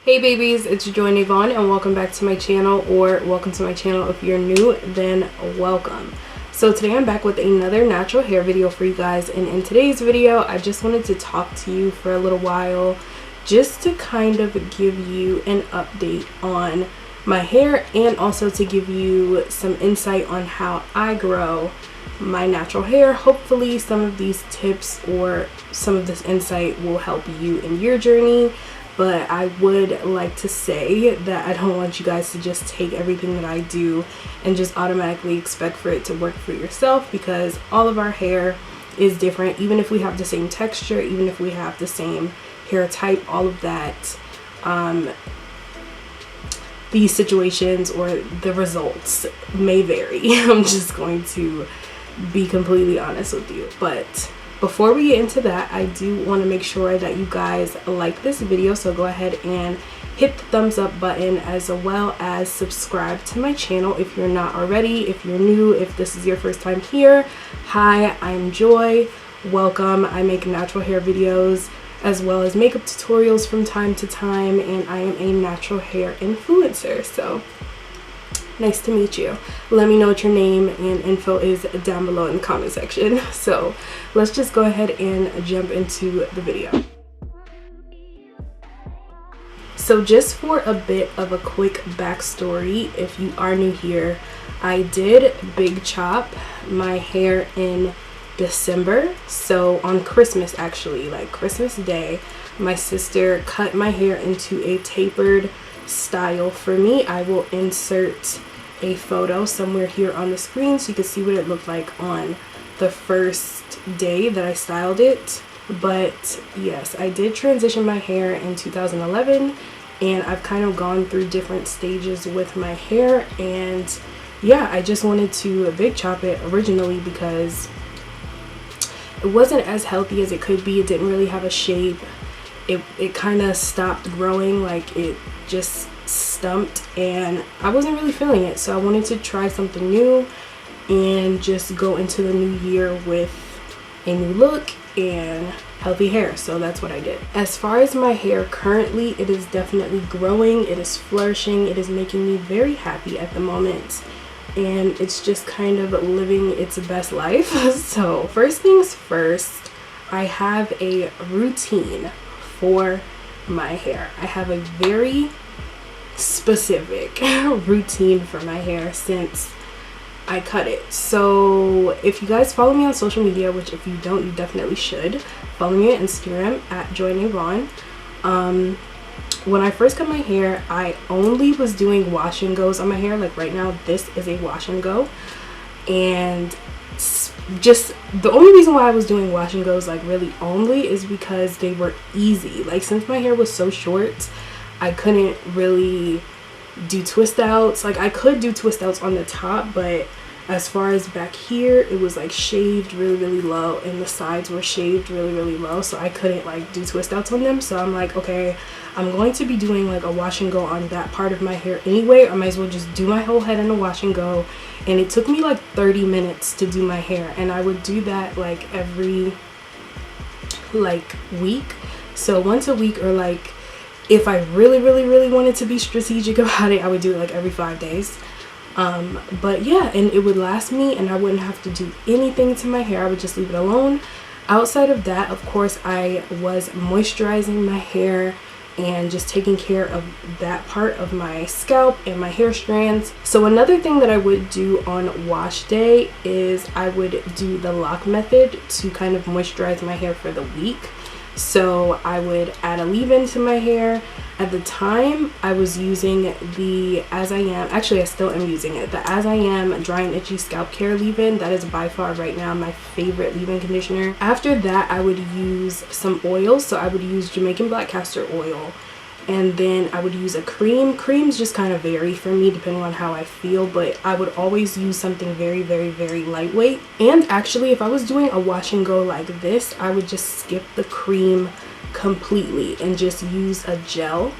Hey babies, it's joynavon and welcome back to my channel, or welcome to my channel if you're new, then welcome. So today I'm back with another natural hair video for you guys, and in today's video I just wanted to talk to you for a little while just to kind of give you an update on my hair and also to give you some insight on how I grow my natural hair. Hopefully some of these tips or some of this insight will help you in your journey. But I would like to say that I don't want you guys to just take everything that I do and just automatically expect for it to work for yourself, because all of our hair is different. Even if we have the same texture, even if we have the same hair type, all of that, these situations or the results may vary. I'm just going to be completely honest with you. But before we get into that, I do want to make sure that you guys like this video, so go ahead and hit the thumbs up button, as well as subscribe to my channel if you're not already. If you're new, if this is your first time here, hi, I'm Joy. Welcome. I make natural hair videos as well as makeup tutorials from time to time, and I am a natural hair influencer. So nice to meet you. Let me know what your name and info is down below in the comment section. So let's just go ahead and jump into the video. So just for a bit of a quick backstory, if you are new here, I did big chop my hair in December. So on Christmas, actually, like Christmas Day, my sister cut my hair into a tapered style for me. I will insert a photo somewhere here on the screen so you can see what it looked like on the first day that I styled it. But yes, I did transition my hair in 2011, and I've kind of gone through different stages with my hair. And yeah, I just wanted to big chop it originally because it wasn't as healthy as it could be. It didn't really have a shape. It kind of stopped growing, like it just stumped, and I wasn't really feeling it. So I wanted to try something new and just go into the new year with a new look and healthy hair. So that's what I did. As far as my hair currently, it is definitely growing, it is flourishing, it is making me very happy at the moment, and it's just kind of living its best life. So first things first, I have a routine for my hair. I have a very specific routine for my hair since I cut it. So if you guys follow me on social media, which if you don't, you definitely should, follow me on Instagram at joynavon. When I first cut my hair, I only was doing wash and goes on my hair. Like right now, this is a wash and go, and just the only reason why I was doing wash and goes, like really only, is because they were easy. Like since my hair was so short, I couldn't really do twist outs. Like I could do twist outs on the top, but as far as back here, it was like shaved really low, and the sides were shaved really low, so I couldn't like do twist outs on them. So I'm like, okay, I'm going to be doing like a wash and go on that part of my hair anyway. I might as well just do my whole head in a wash and go. And it took me like 30 minutes to do my hair, and I would do that like every like week. So once a week, or like if I really wanted to be strategic about it, I would do it like every 5 days. But yeah, and it would last me, and I wouldn't have to do anything to my hair. I would just leave it alone. Outside of that, of course, I was moisturizing my hair and just taking care of that part of my scalp and my hair strands. So another thing that I would do on wash day is I would do the lock method to kind of moisturize my hair for the week. So I would add a leave-in to my hair. At the time, I was using the As I Am, actually I still am using it, the As I Am Dry and Itchy Scalp Care leave-in. That is by far right now my favorite leave-in conditioner. After that, I would use some oils. So I would use Jamaican black castor oil, and then I would use a cream. Creams just kind of vary for me depending on how I feel, but I would always use something very lightweight. And actually, if I was doing a wash and go like this, I would just skip the cream completely and just use a gel.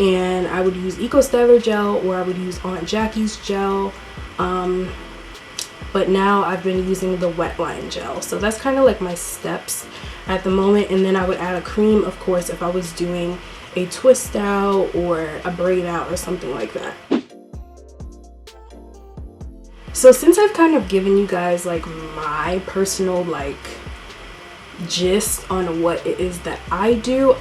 And I would use Eco Styler gel, or I would use Aunt Jackie's gel. But now I've been using the wet line gel. So that's kind of like my steps at the moment. And then I would add a cream, of course, if I was doing a twist out or a braid out or something like that. So since I've kind of given you guys like my personal like gist on what it is that I do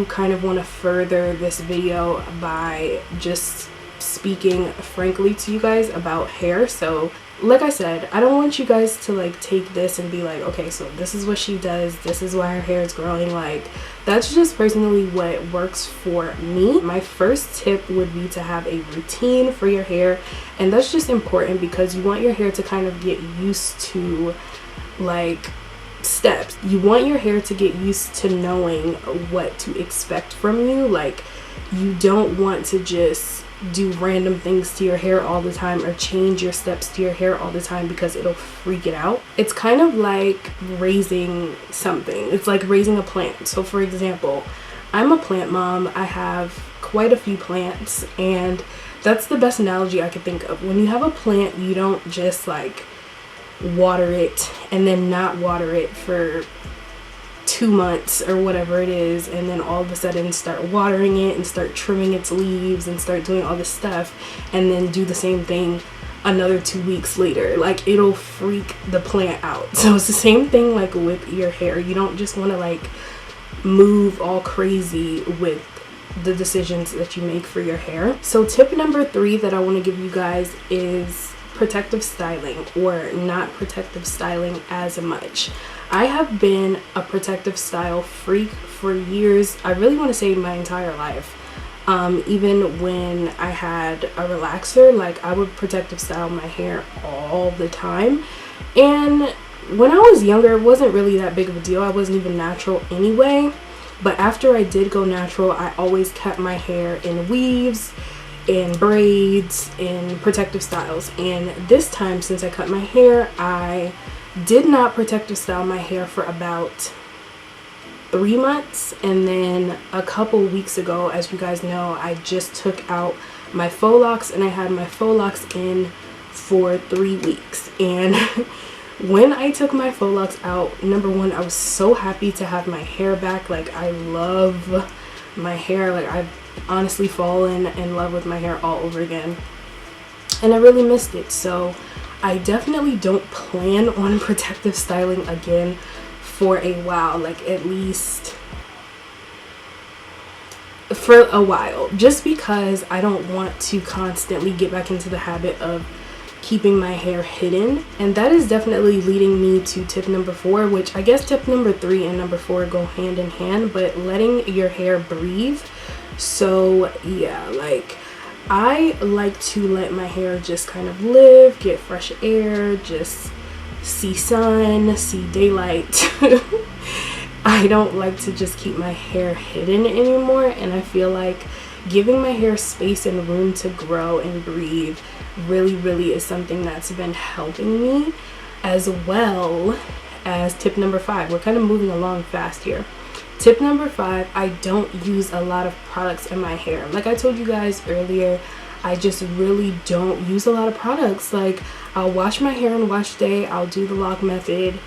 kind of want to further this video by just speaking frankly to you guys about hair. So like I said, I don't want you guys to like take this and be like, okay, so this is what she does, this is why her hair is growing. Like, that's just personally what works for me. My first tip would be to have a routine for your hair, and that's just important because you want your hair to kind of get used to like steps. You want your hair to get used to knowing what to expect from you. Like, you don't want to just do random things to your hair all the time or change your steps to your hair all the time because it'll freak it out. It's kind of like raising something. It's like raising a plant. So for example, I'm a plant mom. I have quite a few plants, and that's the best analogy I could think of. When you have a plant, you don't just like water it and then not water it for 2 months or whatever it is, and then all of a sudden start watering it and start trimming its leaves and start doing all this stuff, and then do the same thing another 2 weeks later. Like, it'll freak the plant out. So it's the same thing like with your hair. You don't just want to like move all crazy with the decisions that you make for your hair. So tip number 3 that I want to give you guys is protective styling, or not protective styling as much. I have been a protective style freak for years. I really want to say my entire life. Even when I had a relaxer, like I would protective style my hair all the time. And when I was younger, it wasn't really that big of a deal. I wasn't even natural anyway. But after I did go natural, I always kept my hair in weaves, in braids, in protective styles. And this time, since I cut my hair, I did not protective style my hair for about 3 months, and then a couple weeks ago, as you guys know, I just took out my faux locks, and I had my faux locks in for 3 weeks. And when I took my faux locks out, number one, I was so happy to have my hair back. Like, I love my hair. Like, I've honestly fallen in love with my hair all over again, and I really missed it. So I definitely don't plan on protective styling again for a while, like at least for a while, just because I don't want to constantly get back into the habit of keeping my hair hidden. And that is definitely leading me to tip number 4, which I guess tip number 3 and number 4 go hand in hand, but letting your hair breathe. So yeah, like, I like to let my hair just kind of live, get fresh air, just see sun, see daylight. I don't like to just keep my hair hidden anymore, and I feel like giving my hair space and room to grow and breathe really is something that's been helping me, as well as tip number 5. We're kind of moving along fast here. Tip number 5, I don't use a lot of products in my hair. Like I told you guys earlier, I just really don't use a lot of products. Like, I'll wash my hair on wash day, I'll do the lock method,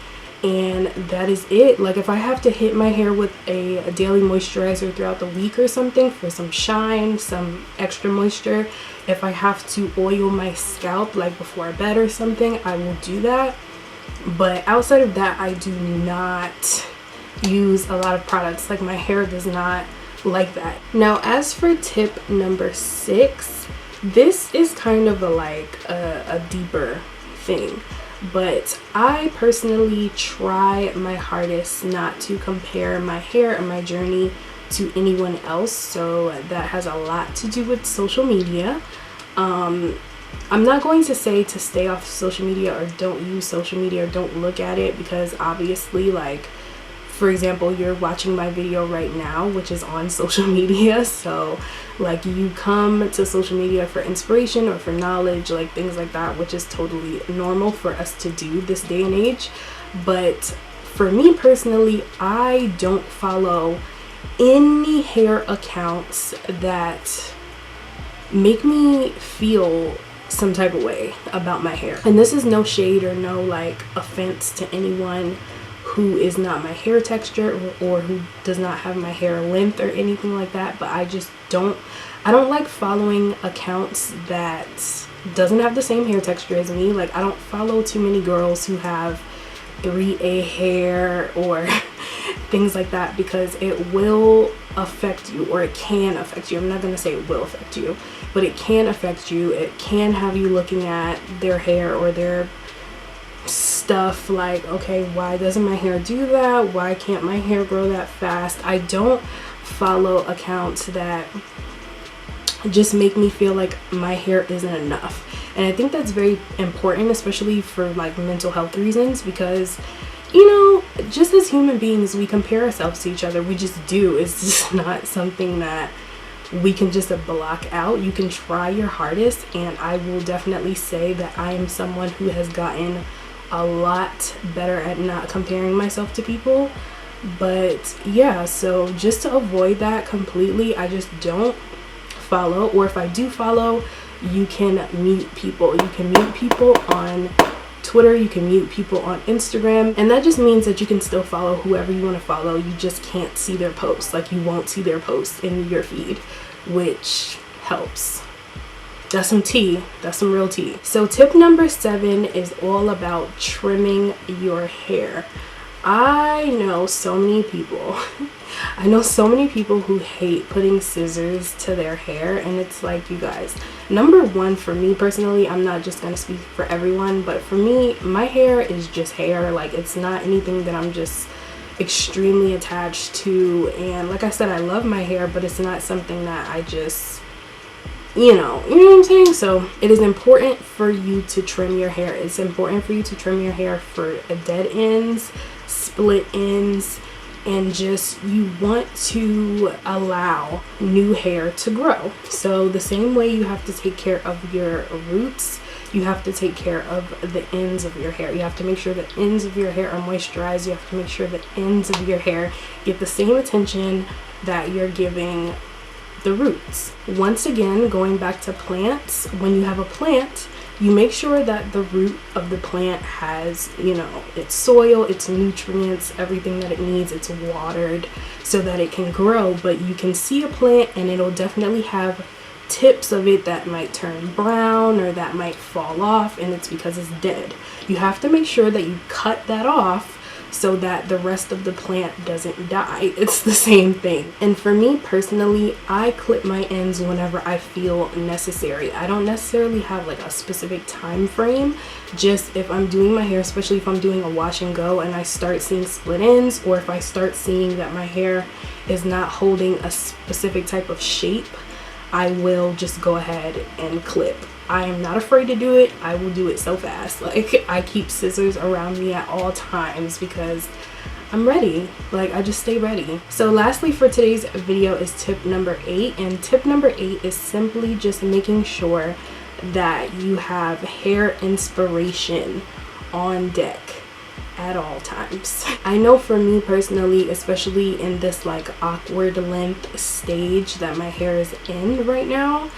and that is it. Like, if I have to hit my hair with a daily moisturizer throughout the week or something for some shine, some extra moisture, if I have to oil my scalp like before bed or something, I will do that. But outside of that, I do not use a lot of products. Like, my hair does not like that. Now, as for tip number 6, this is kind of a deeper thing, but I personally try my hardest not to compare my hair and my journey to anyone else. So that has a lot to do with social media. I'm not going to say to stay off social media or don't use social media or don't look at it, because obviously, like, for example, you're watching my video right now, which is on social media. So like, you come to social media for inspiration or for knowledge, like things like that, which is totally normal for us to do this day and age. But for me personally, I don't follow any hair accounts that make me feel some type of way about my hair. And this is no shade or no like offense to anyone who is not my hair texture or who does not have my hair length or anything like that, but I don't like following accounts that doesn't have the same hair texture as me. Like, I don't follow too many girls who have 3A hair or things like that, because it will affect you, or it can affect you. I'm not gonna say it will affect you, but it can affect you. It can have you looking at their hair or their stuff like, okay, why doesn't my hair do that? Why can't my hair grow that fast? I don't follow accounts that just make me feel like my hair isn't enough. And I think that's very important, especially for like mental health reasons, because, you know, just as human beings, we compare ourselves to each other. We just do. It's just not something that we can just block out. You can try your hardest, and I will definitely say that I am someone who has gotten a lot better at not comparing myself to people. But yeah, so just to avoid that completely, I just don't follow. Or if I do follow, you can mute people. You can mute people on Twitter, you can mute people on Instagram, and that just means that you can still follow whoever you want to follow. You just can't see their posts. Like, you won't see their posts in your feed, which helps. That's some tea. That's some real tea. So tip number 7 is all about trimming your hair. I know so many people who hate putting scissors to their hair, and it's like, you guys, number one, for me personally, I'm not just gonna speak for everyone, but for me, my hair is just hair. Like, it's not anything that I'm just extremely attached to. And like I said, I love my hair, but it's not something that I just, you know what I'm saying? So it is important for you to trim your hair. It's important for you to trim your hair for dead ends, split ends, and just, you want to allow new hair to grow. So the same way you have to take care of your roots, you have to take care of the ends of your hair. You have to make sure the ends of your hair are moisturized. You have to make sure the ends of your hair get the same attention that you're giving the roots. Once again, going back to plants, when you have a plant, you make sure that the root of the plant has, you know, its soil, its nutrients, everything that it needs. It's watered so that it can grow. But you can see a plant and it'll definitely have tips of it that might turn brown or that might fall off, and it's because it's dead. You have to make sure that you cut that off so that the rest of the plant doesn't die. It's the same thing. And for me personally, I clip my ends whenever I feel necessary. I don't necessarily have like a specific time frame. Just if I'm doing my hair, especially if I'm doing a wash and go and I start seeing split ends, or if I start seeing that my hair is not holding a specific type of shape, I will just go ahead and clip. I am not afraid to do it. I will do it so fast. Like, I keep scissors around me at all times because I'm ready. Like, I just stay ready. So lastly for today's video is tip number 8. And tip number 8 is simply just making sure that you have hair inspiration on deck at all times. I know for me personally, especially in this like awkward length stage that my hair is in right now,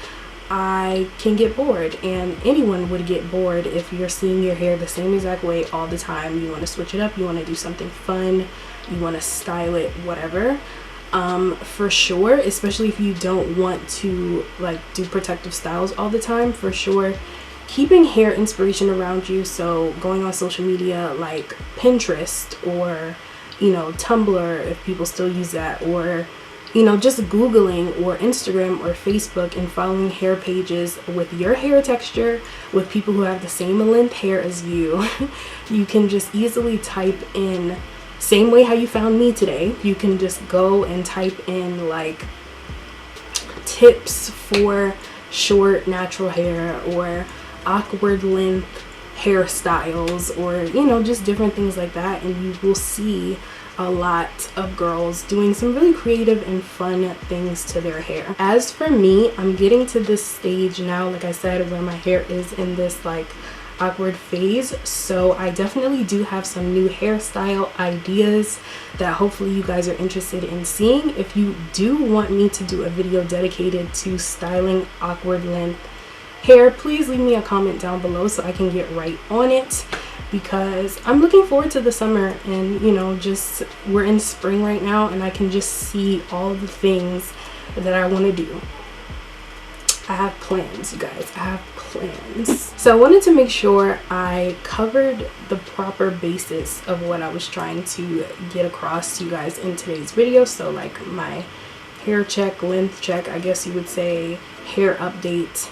I can get bored, and anyone would get bored if you're seeing your hair the same exact way all the time. You want to switch it up, you want to do something fun, you want to style it, whatever. For sure, especially if you don't want to like do protective styles all the time, for sure, keeping hair inspiration around you. So going on social media like Pinterest or, you know, Tumblr, if people still use that, or, you know, just Googling or Instagram or Facebook and following hair pages with your hair texture, with people who have the same length hair as you. You can just easily type in, same way how you found me today, you can just go and type in like tips for short natural hair or awkward length hairstyles, or, you know, just different things like that, and you will see a lot of girls doing some really creative and fun things to their hair. As for me, I'm getting to this stage now, like I said, where my hair is in this like awkward phase, so I definitely do have some new hairstyle ideas that hopefully you guys are interested in seeing. If you do want me to do a video dedicated to styling awkward length hair, please leave me a comment down below so I can get right on it. because I'm looking forward to the summer, and you know, just we're in spring right now and I can just see all the things that I want to do. I have plans, you guys. I have plans. So I wanted to make sure I covered the proper basis of what I was trying to get across to you guys in today's video. So like my hair check, length check, I guess you would say, hair update,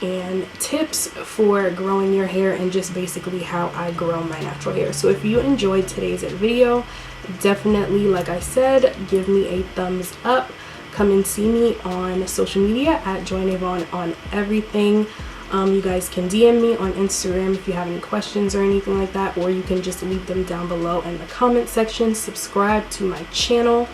and tips for growing your hair, and just basically how I grow my natural hair. So if you enjoyed today's video, definitely, like I said, give me a thumbs up. Come and see me on social media at joynavon on everything. You guys can DM me on Instagram if you have any questions or anything like that, or you can just leave them down below in the comment section. Subscribe to my channel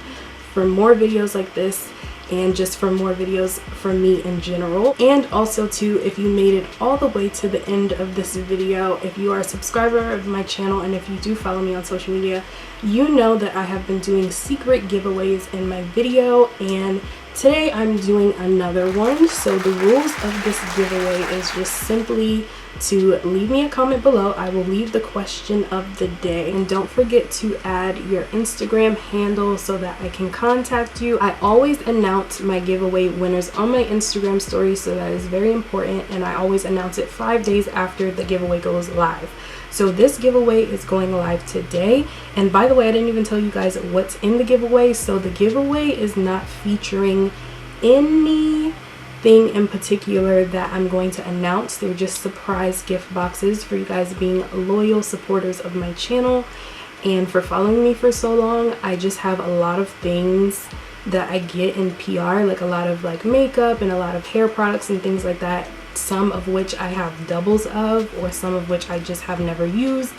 for more videos like this, and just for more videos from me in general. And also too, if you made it all the way to the end of this video, if you are a subscriber of my channel and if you do follow me on social media, you know that I have been doing secret giveaways in my video, and today I'm doing another one. So the rules of this giveaway is just simply to leave me a comment below. I will leave the question of the day, and don't forget to add your Instagram handle so that I can contact you. I always announce my giveaway winners on my Instagram story, so that is very important, and I always announce it 5 days after the giveaway goes live. So this giveaway is going live today, and by the way, I didn't even tell you guys what's in the giveaway. So the giveaway is not featuring anything in particular that I'm going to announce. They're just surprise gift boxes for you guys being loyal supporters of my channel and for following me for so long. I just have a lot of things that I get in PR, like a lot of like makeup and a lot of hair products and things like that, some of which I have doubles of, or some of which I just have never used,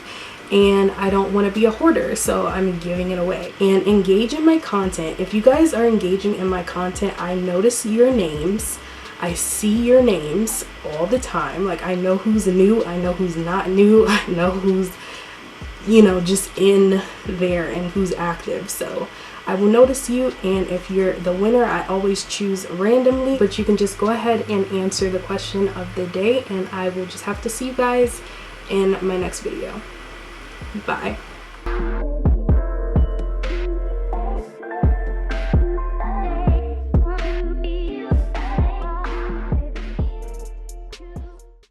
and I don't want to be a hoarder, so I'm giving it away. And engage in my content. If you guys are engaging in my content, I notice your names. I see your names all the time. Like, I know who's new, I know who's not new, I know who's, you know, just in there and who's active. So I will notice you, and if you're the winner, I always choose randomly, but you can just go ahead and answer the question of the day, and I will just have to see you guys in my next video. Bye.